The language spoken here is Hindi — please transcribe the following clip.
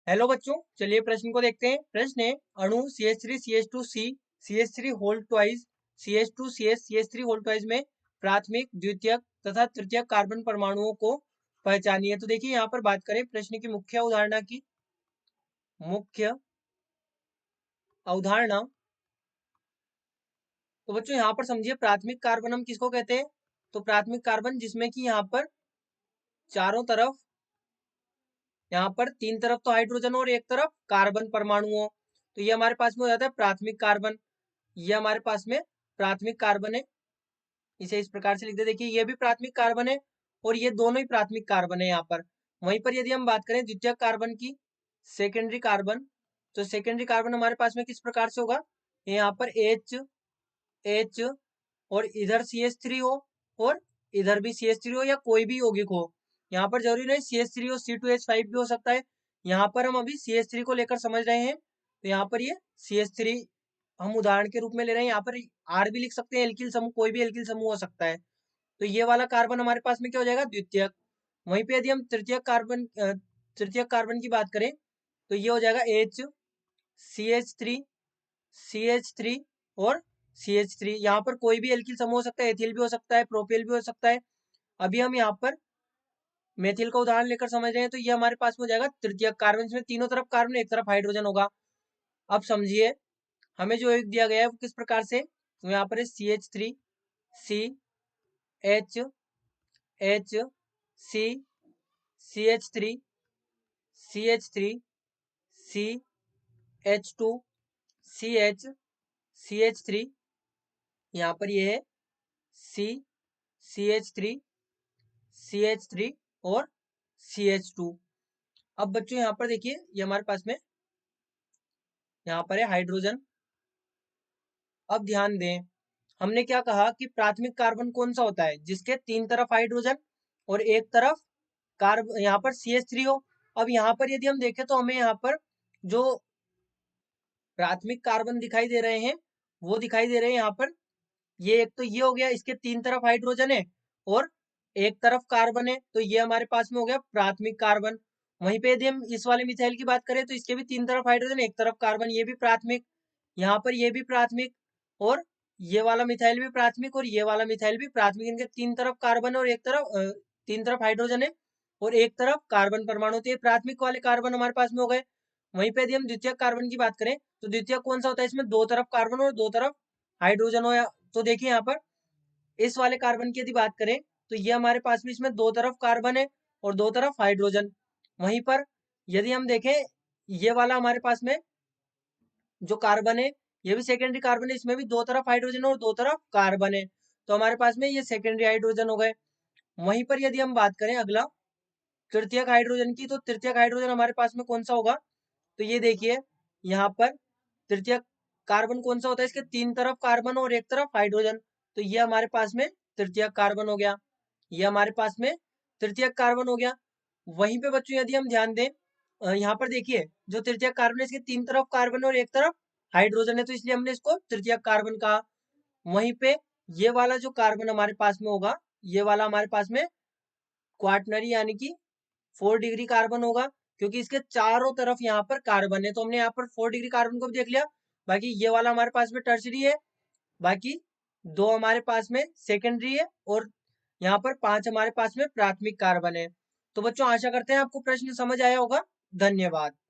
हेलो बच्चों, चलिए प्रश्न को देखते हैं। प्रश्न है, अणु CH3 CH2 C CH3 whole twice CH2 CH CH3 whole twice में प्राथमिक, द्वितीयक तथा तृतीयक कार्बन परमाणुओं को पहचानिए। तो देखिए यहाँ पर बात करें प्रश्न की मुख्य अवधारणा की। मुख्य अवधारणा, तो बच्चों यहाँ पर समझिए प्राथमिक कार्बन हम किसको कहते हैं। तो प्राथमिक कार्बन जिसमें कि यहाँ पर चारों तरफ, यहाँ पर तीन तरफ तो हाइड्रोजन और एक तरफ कार्बन परमाणु हो, तो ये हमारे पास में हो जाता है प्राथमिक कार्बन। ये हमारे पास में प्राथमिक कार्बन है। इसे इस प्रकार से लिख दे, देखिए ये भी प्राथमिक कार्बन है और ये दोनों ही प्राथमिक कार्बन है यहाँ पर। वहीं पर यदि हम बात करें द्वितीयक कार्बन की, सेकेंडरी कार्बन, तो सेकेंडरी कार्बन हमारे पास में किस प्रकार से होगा, यहाँ पर एच और इधर CH3 हो और इधर भी CH3 हो या कोई भी यौगिक हो। यहाँ पर जरूरी नहीं CH3 हो, C2H5 भी हो सकता है। यहाँ पर हम अभी CH3 को लेकर समझ रहे हैं, तो यहाँ पर ये CH3 हम उदाहरण के रूप में ले रहे हैं। यहाँ पर R भी लिख सकते हैं, एल्किल समूह, कोई भी एल्किल समूह हो सकता है। तो ये वाला कार्बन हमारे पास में क्या हो जाएगा, द्वितीयक। वहीं पे यदि हम तृतीयक कार्बन की बात करें, तो ये हो जाएगा CH3 और CH3। यहाँ पर कोई भी एल्किल समूह हो सकता है, एथिल भी हो सकता है, प्रोपेल भी हो सकता है। अभी हम यहाँ पर मेथिल का उदाहरण लेकर समझ रहे हैं, तो ये हमारे पास में हो जाएगा तृतीयक कार्बन, इसमें तीनों तरफ कार्बन, एक तरफ हाइड्रोजन होगा। अब समझिए हमें जो एक दिया गया है वो किस प्रकार से, तो यहाँ पर CH3 C H H C CH3 CH3 C H2 CH CH3, यहाँ पर ये है C CH3 CH3 और CH2। अब बच्चों यहाँ पर देखिए ये हमारे पास में यहाँ पर है हाइड्रोजन। अब ध्यान दें, हमने क्या कहा कि प्राथमिक कार्बन कौन सा होता है, जिसके तीन तरफ हाइड्रोजन और एक तरफ कार्बन, यहाँ पर CH3 हो। अब यहाँ पर यदि हम देखें तो हमें यहाँ पर जो प्राथमिक कार्बन दिखाई दे रहे हैं वो दिखाई दे रहे हैं यहाँ पर। ये एक तो ये हो गया, इसके तीन तरफ हाइड्रोजन है और एक तरफ कार्बन है, तो ये हमारे पास में हो गया प्राथमिक कार्बन। वहीं पे यदि हम इस वाले मिथाइल की बात करें, तो इसके भी तीन तरफ हाइड्रोजन, एक तरफ कार्बन, ये भी प्राथमिक। यहाँ पर ये भी प्राथमिक और ये वाला मिथाइल भी प्राथमिक और ये वाला मिथाइल भी प्राथमिक। इनके तीन तरफ कार्बन और एक तरफ तीन तरफ हाइड्रोजन है और एक तरफ कार्बन परमाणु, तो ये प्राथमिक वाले कार्बन हमारे पास में हो गए। वहीं पे यदि हम द्वितीयक कार्बन की बात करें, तो द्वितीयक कौन सा होता है, इसमें दो तरफ कार्बन और दो तरफ हाइड्रोजन हो। या तो देखिए यहाँ पर इस वाले कार्बन की यदि बात करें, तो ये हमारे पास में इसमें दो तरफ कार्बन है और दो तरफ हाइड्रोजन। वहीं पर यदि हम देखें ये वाला हमारे पास में जो कार्बन है, ये भी सेकेंडरी कार्बन है, इसमें भी दो तरफ हाइड्रोजन और दो तरफ कार्बन है, तो हमारे पास में ये सेकेंडरी हाइड्रोजन हो गए। वहीं पर यदि हम बात करें अगला तृतीयक हाइड्रोजन की, तो तृतीयक हाइड्रोजन हमारे पास में कौन सा होगा, तो ये देखिए यहाँ पर तृतीयक कार्बन कौन सा होता है, इसके तीन तरफ कार्बन और एक तरफ हाइड्रोजन, तो ये हमारे पास में तृतीयक कार्बन हो गया। ये हमारे पास में तृतीयक कार्बन हो गया। वहीं पे बच्चों यदि हम ध्यान दें, यहाँ पर देखिए जो तृतीयक कार्बन है, इसके तीन तरफ कार्बन और एक तरफ हाइड्रोजन है, तो इसलिए हमने इसको तृतीयक कार्बन कहा। वहीं पे ये वाला जो कार्बन हमारे पास में होगा, ये वाला हमारे पास में क्वाटनरी यानी कि 4 डिग्री कार्बन होगा, क्योंकि इसके चारों तरफ यहाँ पर कार्बन है, तो हमने यहाँ पर 4 डिग्री कार्बन को भी देख लिया। बाकी ये वाला हमारे पास में टर्सरी है, बाकी दो हमारे पास में सेकेंडरी है और यहाँ पर 5 हमारे पास में प्राथमिक कार्बन है। तो बच्चों आशा करते हैं आपको प्रश्न समझ आया होगा। धन्यवाद।